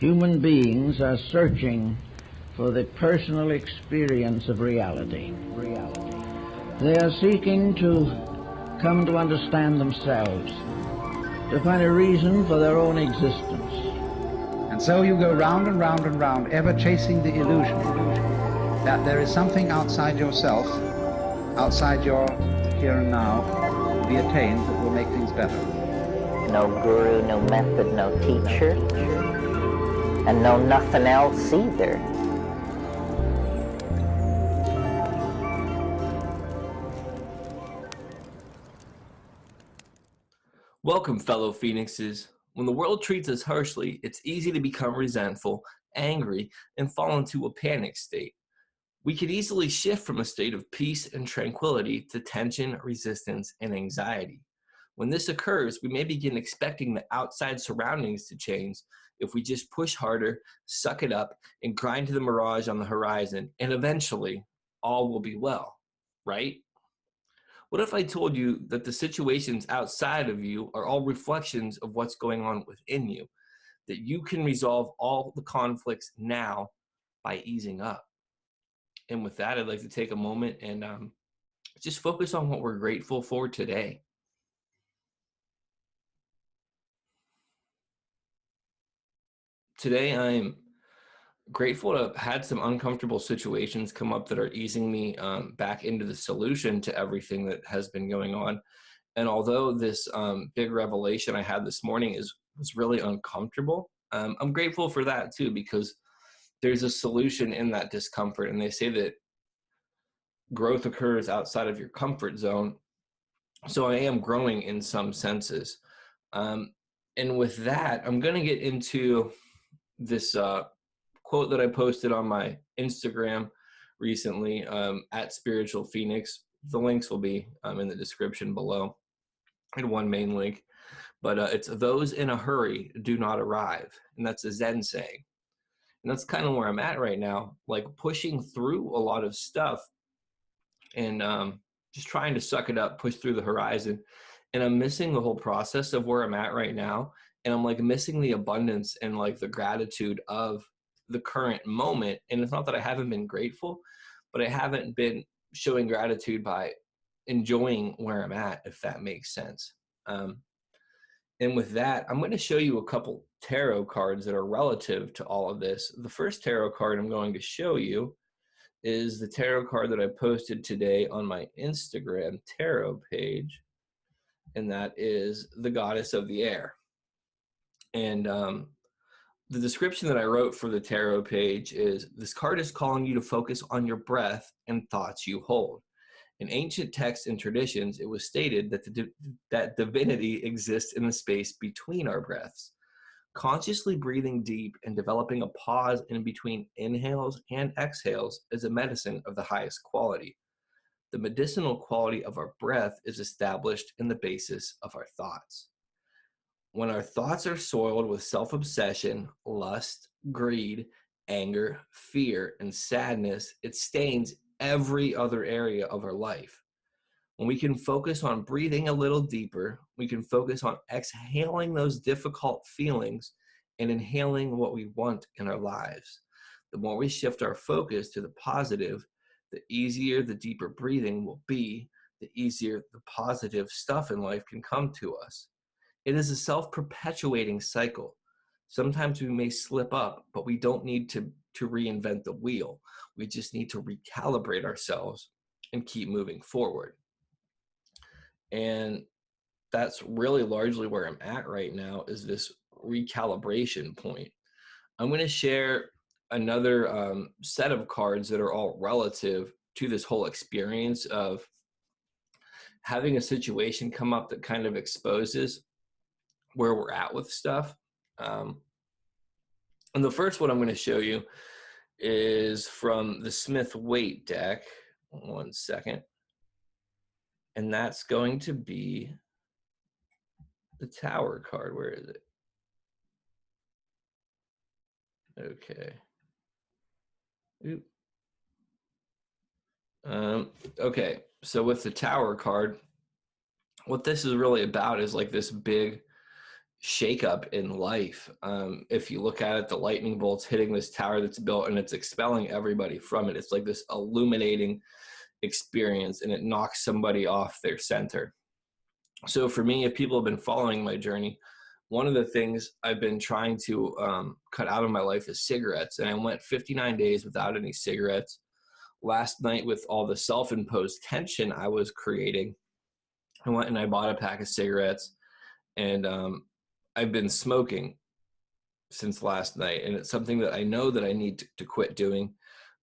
Human beings are searching for the personal experience of reality. They are seeking to come to understand themselves, to find a reason for their own existence. And so you go round and round and round, ever chasing the illusion that there is something outside yourself, outside your here and now, to be attained that will make things better. No guru, no method, no teacher, and no nothing else either. Welcome, fellow Phoenixes. When the world treats us harshly, it's easy to become resentful, angry, and fall into a panic state. We could easily shift from a state of peace and tranquility to tension, resistance, and anxiety. When this occurs, we may begin expecting the outside surroundings to change if we just push harder, suck it up, and grind to the mirage on the horizon, and eventually, all will be well, right? What if I told you that the situations outside of you are all reflections of what's going on within you, that you can resolve all the conflicts now by easing up? And with that, I'd like to take a moment and just focus on what we're grateful for today. Today, I'm grateful to have had some uncomfortable situations come up that are easing me back into the solution to everything that has been going on. And although this big revelation I had this morning was really uncomfortable, I'm grateful for that too, because there's a solution in that discomfort. And they say that growth occurs outside of your comfort zone. So I am growing in some senses. And with that, I'm going to get into this quote that I posted on my Instagram recently at Spiritual Phoenix. The links will be in the description below, and one main link. But it's "Those in a hurry do not arrive," and that's a Zen saying. And that's kind of where I'm at right now, like pushing through a lot of stuff and just trying to suck it up, push through the horizon. And I'm missing the whole process of where I'm at right now. And I'm like missing the abundance and like the gratitude of the current moment. And it's not that I haven't been grateful, but I haven't been showing gratitude by enjoying where I'm at, if that makes sense. And with that, I'm going to show you a couple tarot cards that are relative to all of this. The first tarot card I'm going to show you is the tarot card that I posted today on my Instagram tarot page, and that is the Goddess of the Air. And the description that I wrote for the tarot page is, "This card is calling you to focus on your breath and thoughts you hold. In ancient texts and traditions, it was stated that divinity exists in the space between our breaths. Consciously breathing deep and developing a pause in between inhales and exhales is a medicine of the highest quality. The medicinal quality of our breath is established in the basis of our thoughts. When our thoughts are soiled with self-obsession, lust, greed, anger, fear, and sadness, it stains every other area of our life. When we can focus on breathing a little deeper, we can focus on exhaling those difficult feelings and inhaling what we want in our lives. The more we shift our focus to the positive, the easier the deeper breathing will be, the easier the positive stuff in life can come to us. It is a self-perpetuating cycle. Sometimes we may slip up, but we don't need to reinvent the wheel. We just need to recalibrate ourselves and keep moving forward." And that's really largely where I'm at right now, is this recalibration point. I'm going to share another set of cards that are all relative to this whole experience of having a situation come up that kind of exposes where we're at with stuff. And the first one I'm going to show you is from the Smith-Waite deck. One second. And that's going to be the Tower card. Where is it? Okay. Oop. Okay, so with the Tower card, what this is really about is like this big, shakeup in life. If you look at it, the lightning bolts hitting this tower that's built and it's expelling everybody from it. It's like this illuminating experience, and it knocks somebody off their center. So for me, if people have been following my journey, one of the things I've been trying to cut out of my life is cigarettes. And I went 59 days without any cigarettes. Last night, with all the self-imposed tension I was creating, I went and I bought a pack of cigarettes, and I've been smoking since last night. And it's something that I know that I need to quit doing,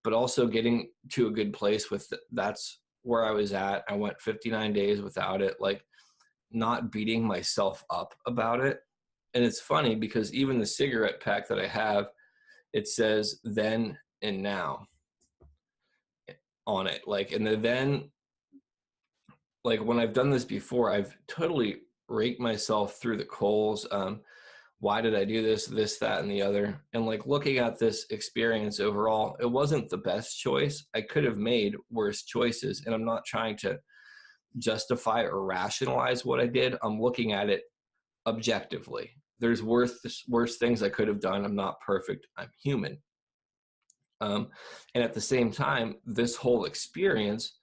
but also getting to a good place with that's where I was at. I went 59 days without it, like not beating myself up about it. And it's funny because even the cigarette pack that I have, it says then and now on it. Like, and then, like when I've done this before, I've totally raked myself through the coals. Why did I do this, that, and the other? And like looking at this experience overall, it wasn't the best choice. I could have made worse choices, and I'm not trying to justify or rationalize what I did. I'm looking at it objectively. There's worse things I could have done. I'm not perfect. I'm human. And at the same time, this whole experience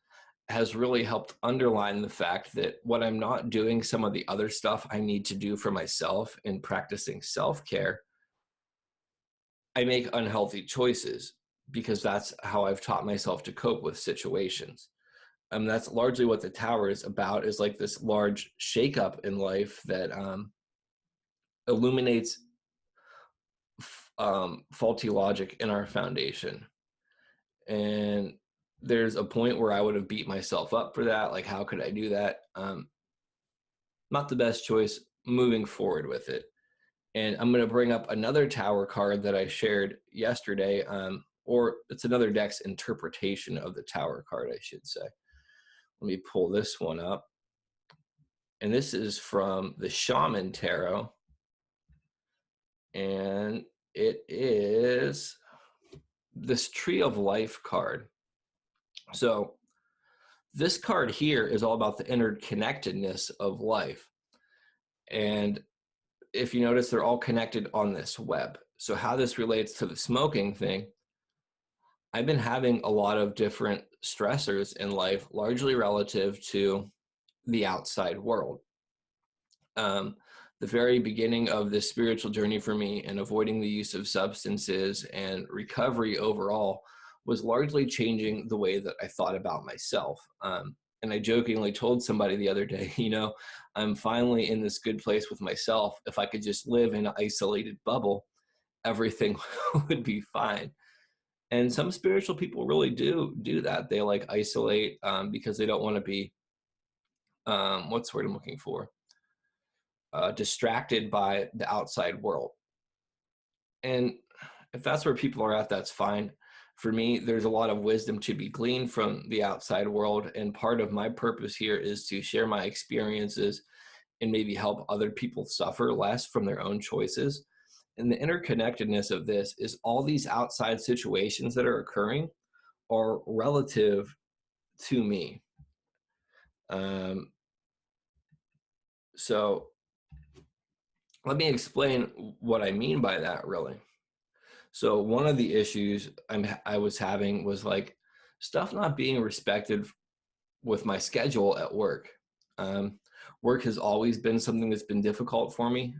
has really helped underline the fact that what I'm not doing, some of the other stuff I need to do for myself in practicing self-care, I make unhealthy choices because that's how I've taught myself to cope with situations. That's largely what the tower is about, is like this large shakeup in life that illuminates faulty logic in our foundation. And there's a point where I would have beat myself up for that. Like, how could I do that? Not the best choice moving forward with it. And I'm going to bring up another tower card that I shared yesterday, or it's another deck's interpretation of the tower card, I should say. Let me pull this one up. And this is from the Shaman Tarot. And it is this Tree of Life card. So this card here is all about the interconnectedness of life. And if you notice, they're all connected on this web. So how this relates to the smoking thing, I've been having a lot of different stressors in life, largely relative to the outside world. The very beginning of this spiritual journey for me and avoiding the use of substances and recovery overall was largely changing the way that I thought about myself. And I jokingly told somebody the other day, you know, I'm finally in this good place with myself. If I could just live in an isolated bubble, everything would be fine. And some spiritual people really do that. They like isolate because they don't want to be, what's the word I'm looking for? Distracted by the outside world. And if that's where people are at, that's fine. For me, there's a lot of wisdom to be gleaned from the outside world. And part of my purpose here is to share my experiences and maybe help other people suffer less from their own choices. And the interconnectedness of this is all these outside situations that are occurring are relative to me. So let me explain what I mean by that, really. So one of the issues I was having was like stuff not being respected with my schedule at work. Work has always been something that's been difficult for me.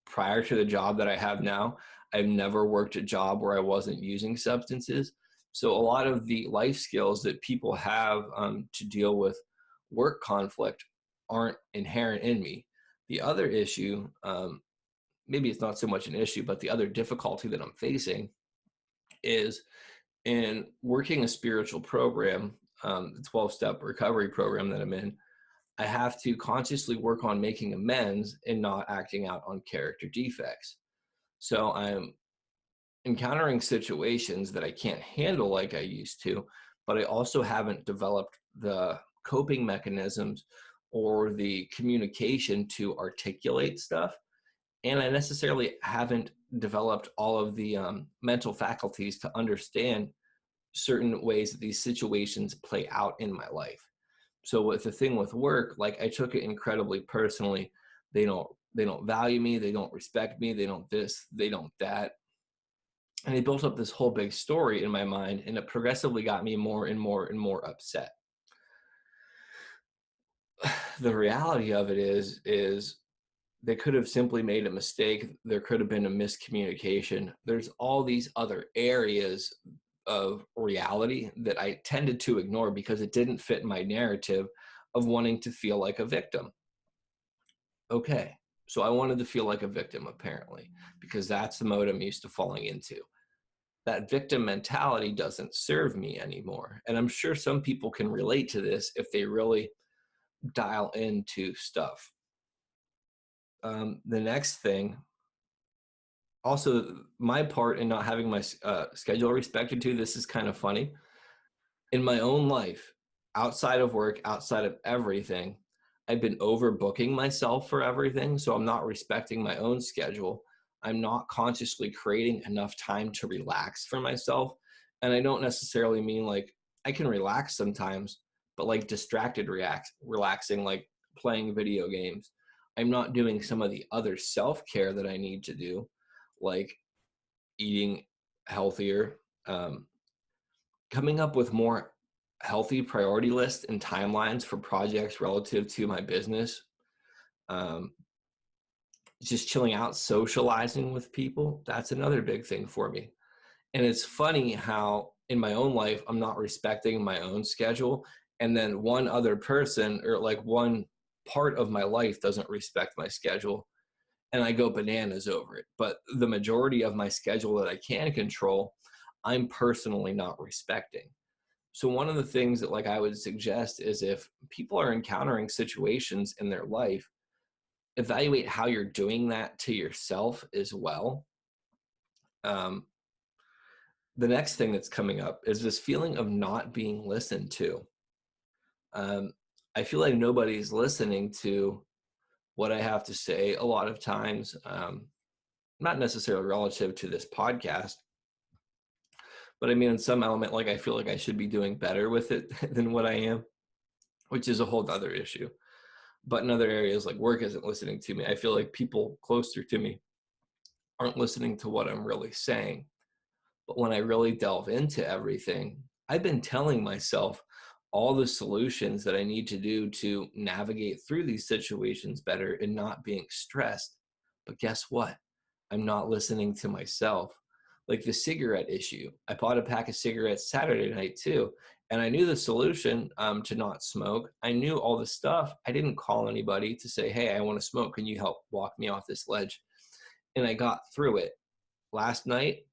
Prior to the job that I have now, I've never worked a job where I wasn't using substances. So a lot of the life skills that people have to deal with work conflict aren't inherent in me. The other issue, maybe it's not so much an issue, but the other difficulty that I'm facing is in working a spiritual program, the 12-step recovery program that I'm in, I have to consciously work on making amends and not acting out on character defects. So I'm encountering situations that I can't handle like I used to, but I also haven't developed the coping mechanisms or the communication to articulate stuff. And I necessarily haven't developed all of the mental faculties to understand certain ways that these situations play out in my life. So with the thing with work, like I took it incredibly personally. They don't They don't value me. They don't respect me. They don't this, they don't that. And it built up this whole big story in my mind, and it progressively got me more and more and more upset. The reality of it is they could have simply made a mistake. There could have been a miscommunication. There's all these other areas of reality that I tended to ignore because it didn't fit my narrative of wanting to feel like a victim. Okay, so I wanted to feel like a victim, apparently, because that's the mode I'm used to falling into. That victim mentality doesn't serve me anymore. And I'm sure some people can relate to this if they really dial into stuff. The next thing, also my part in not having my schedule respected too, this is kind of funny. In my own life, outside of work, outside of everything, I've been overbooking myself for everything. So I'm not respecting my own schedule. I'm not consciously creating enough time to relax for myself. And I don't necessarily mean like I can relax sometimes, but like distracted relaxing, like playing video games. I'm not doing some of the other self-care that I need to do, like eating healthier, coming up with more healthy priority lists and timelines for projects relative to my business, just chilling out, socializing with people. That's another big thing for me. And it's funny how in my own life, I'm not respecting my own schedule. And then one other person or like one part of my life doesn't respect my schedule, and I go bananas over it. But the majority of my schedule that I can control, I'm personally not respecting. So one of the things that like I would suggest is if people are encountering situations in their life, evaluate how you're doing that to yourself as well. The next thing that's coming up is this feeling of not being listened to. I feel like nobody's listening to what I have to say a lot of times, not necessarily relative to this podcast, but I mean, in some element, like I feel like I should be doing better with it than what I am, which is a whole other issue. But in other areas, like work isn't listening to me. I feel like people closer to me aren't listening to what I'm really saying. But when I really delve into everything, I've been telling myself all the solutions that I need to do to navigate through these situations better and not being stressed. But guess what? I'm not listening to myself. Like the cigarette issue. I bought a pack of cigarettes Saturday night too. And I knew the solution to not smoke. I knew all the stuff. I didn't call anybody to say, hey, I want to smoke. Can you help walk me off this ledge? And I got through it. Last night,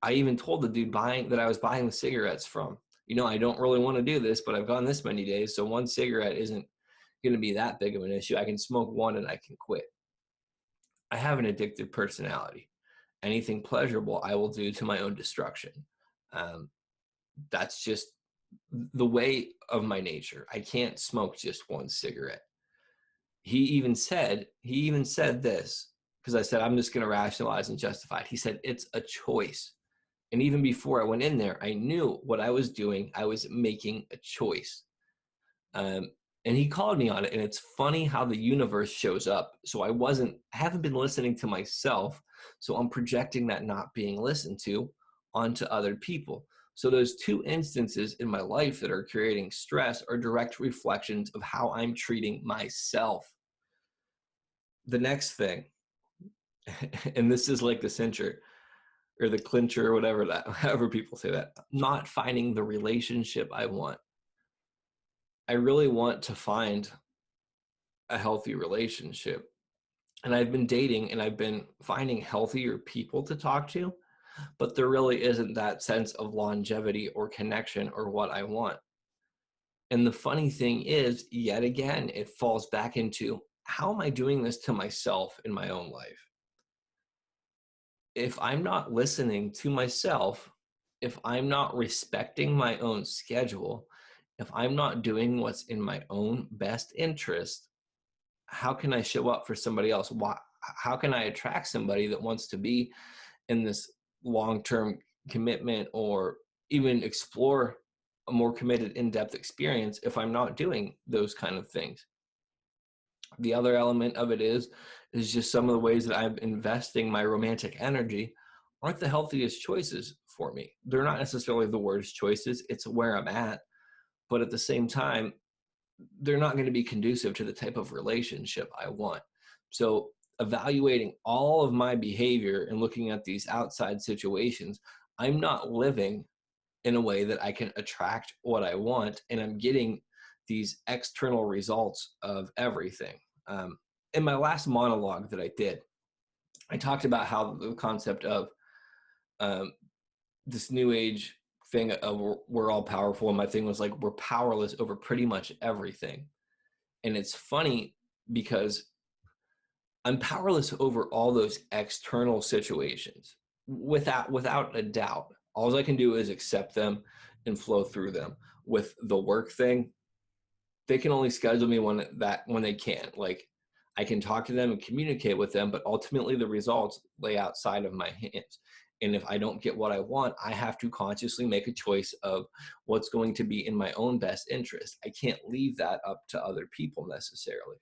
I even told the dude that I was buying the cigarettes from, I don't really want to do this, but I've gone this many days. So one cigarette isn't going to be that big of an issue. I can smoke one and I can quit. I have an addictive personality. Anything pleasurable, I will do to my own destruction. That's just the way of my nature. I can't smoke just one cigarette. He even said this, because I said, I'm just going to rationalize and justify it. He said, it's a choice. And even before I went in there, I knew what I was doing. I was making a choice. And he called me on it. And it's funny how the universe shows up. So I haven't been listening to myself. So I'm projecting that not being listened to onto other people. So those two instances in my life that are creating stress are direct reflections of how I'm treating myself. The next thing, and this is like the cincher or the clincher or whatever however people say that, not finding the relationship I want. I really want to find a healthy relationship. And I've been dating and I've been finding healthier people to talk to, but there really isn't that sense of longevity or connection or what I want. And the funny thing is, yet again, it falls back into, how am I doing this to myself in my own life? If I'm not listening to myself, if I'm not respecting my own schedule, if I'm not doing what's in my own best interest, how can I show up for somebody else? How can I attract somebody that wants to be in this long-term commitment or even explore a more committed, in-depth experience if I'm not doing those kind of things? The other element of it is just some of the ways that I'm investing my romantic energy aren't the healthiest choices for me. They're not necessarily the worst choices. It's where I'm at. But at the same time, they're not going to be conducive to the type of relationship I want. So evaluating all of my behavior and looking at these outside situations, I'm not living in a way that I can attract what I want, and I'm getting these external results of everything. In my last monologue that I did, I talked about how the concept of um, this new age thing of we're all powerful, and my thing was like, we're powerless over pretty much everything. And it's funny because I'm powerless over all those external situations without a doubt. All I can do is accept them and flow through them. With the work thing, they can only schedule me when they can. Like, I can talk to them and communicate with them, but ultimately the results lay outside of my hands. And if I don't get what I want, I have to consciously make a choice of what's going to be in my own best interest. I can't leave that up to other people necessarily.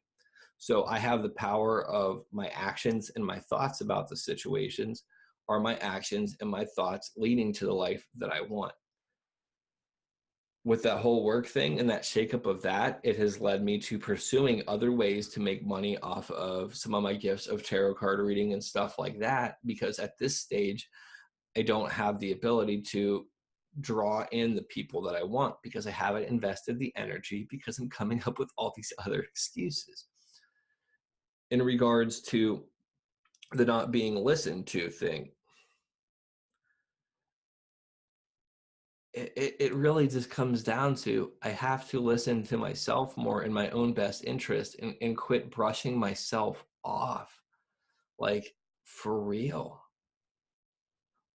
So I have the power of my actions and my thoughts about the situations. Are my actions and my thoughts leading to the life that I want? With that whole work thing and that shakeup of that, it has led me to pursuing other ways to make money off of some of my gifts of tarot card reading and stuff like that, because at this stage, I don't have the ability to draw in the people that I want because I haven't invested the energy, because I'm coming up with all these other excuses. In regards to the not being listened to thing, it really just comes down to, I have to listen to myself more in my own best interest, and quit brushing myself off. Like, for real.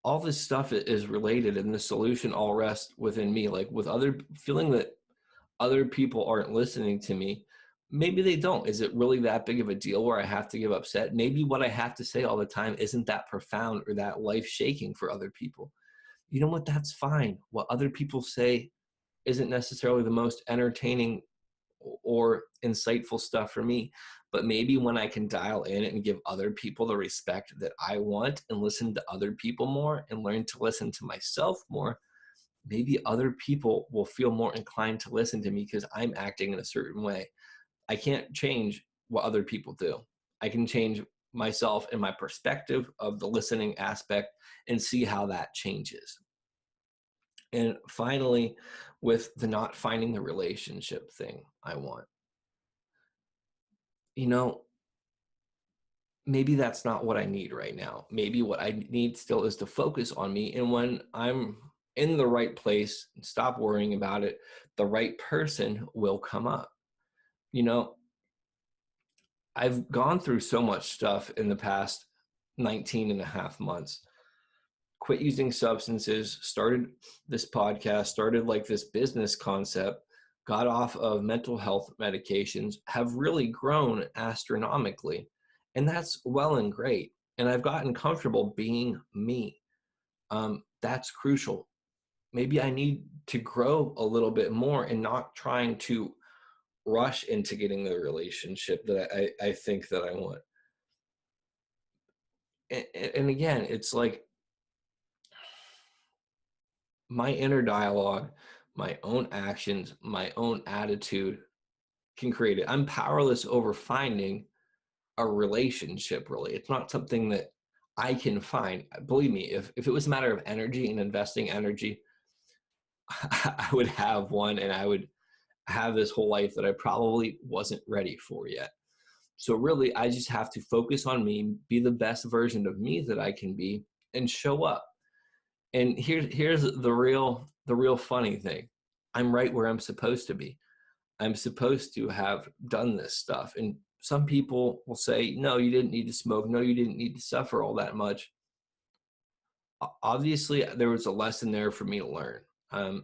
All this stuff is related, and the solution all rests within me. Like, with feeling that other people aren't listening to me, maybe they don't. Is it really that big of a deal where I have to get upset? Maybe what I have to say all the time isn't that profound or that life shaking for other people. You know what? That's fine. What other people say isn't necessarily the most entertaining or insightful stuff for me. But maybe when I can dial in and give other people the respect that I want, and listen to other people more and learn to listen to myself more, maybe other people will feel more inclined to listen to me because I'm acting in a certain way. I can't change what other people do. I can change myself and my perspective of the listening aspect and see how that changes. And finally, with the not finding the relationship thing I want, you know, maybe that's not what I need right now. Maybe what I need still is to focus on me. And when I'm in the right place and stop worrying about it, the right person will come up. You know, I've gone through so much stuff in the past 19 and a half months. Quit using substances, started this podcast, started like this business concept, got off of mental health medications, have really grown astronomically. And that's well and great. And I've gotten comfortable being me. That's crucial. Maybe I need to grow a little bit more and not trying to rush into getting the relationship that I think that I want. And again, it's like my inner dialogue, my own actions, my own attitude can create it. I'm powerless over finding a relationship, really. It's not something that I can find. Believe me, if it was a matter of energy and investing energy, I would have one, and I would have this whole life that I probably wasn't ready for yet. So really, I just have to focus on me, be the best version of me that I can be, and show up. And here's the real funny thing. I'm right where I'm supposed to be. I'm supposed to have done this stuff. And some people will say, no, you didn't need to smoke. No, you didn't need to suffer all that much. Obviously, there was a lesson there for me to learn.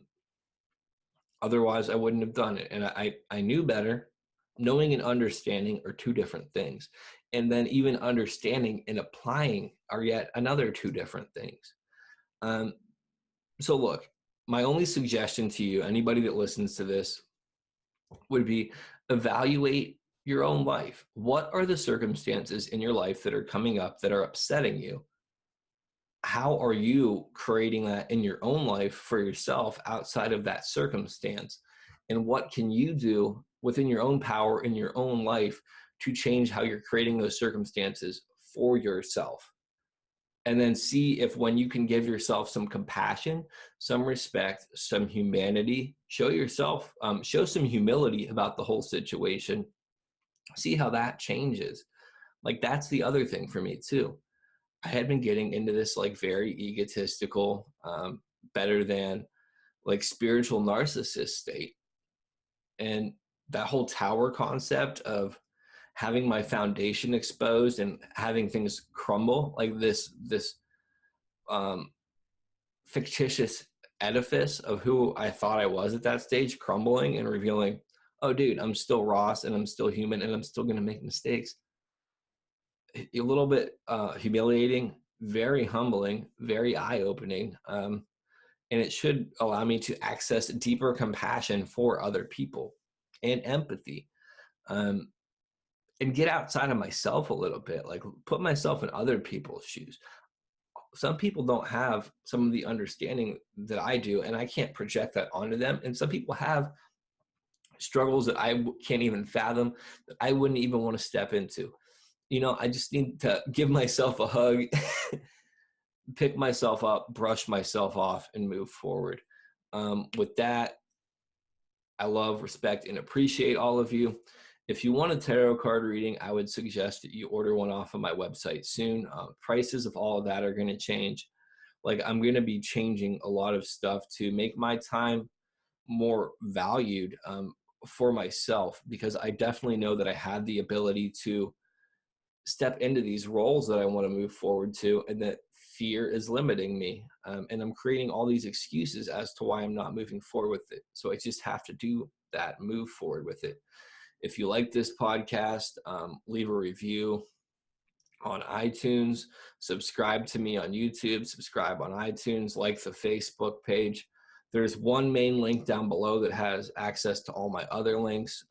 Otherwise, I wouldn't have done it. And I knew better. Knowing and understanding are two different things. And then even understanding and applying are yet another two different things. So look, my only suggestion to you, anybody that listens to this, would be evaluate your own life. What are the circumstances in your life that are coming up that are upsetting you? How are you creating that in your own life for yourself outside of that circumstance? And what can you do within your own power in your own life to change how you're creating those circumstances for yourself? And then see if when you can give yourself some compassion, some respect, some humanity, show some humility about the whole situation, see how that changes. Like, that's the other thing for me too. I had been getting into this like very egotistical, better than, like, spiritual narcissist state. And that whole tower concept of having my foundation exposed and having things crumble, like this um, fictitious edifice of who I thought I was at that stage crumbling and revealing, oh dude, I'm still Ross and I'm still human and I'm still going to make mistakes. A little bit humiliating, very humbling, very eye-opening, and it should allow me to access deeper compassion for other people and empathy, um, and get outside of myself a little bit, like put myself in other people's shoes. Some people don't have some of the understanding that I do, and I can't project that onto them. And some people have struggles that I can't even fathom, that I wouldn't even want to step into. I just need to give myself a hug, pick myself up, brush myself off, and move forward. With that, I love, respect, and appreciate all of you. If you want a tarot card reading, I would suggest that you order one off of my website soon. Prices of all of that are going to change. Like, I'm going to be changing a lot of stuff to make my time more valued, for myself, because I definitely know that I had the ability to step into these roles that I want to move forward to, and that fear is limiting me. And I'm creating all these excuses as to why I'm not moving forward with it. So I just have to do that, move forward with it. If you like this podcast, leave a review on iTunes, subscribe to me on YouTube, subscribe on iTunes, like the Facebook page. There's one main link down below that has access to all my other links.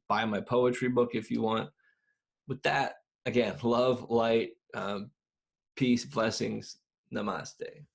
Buy my poetry book if you want. With that, again, love, light, peace, blessings, namaste.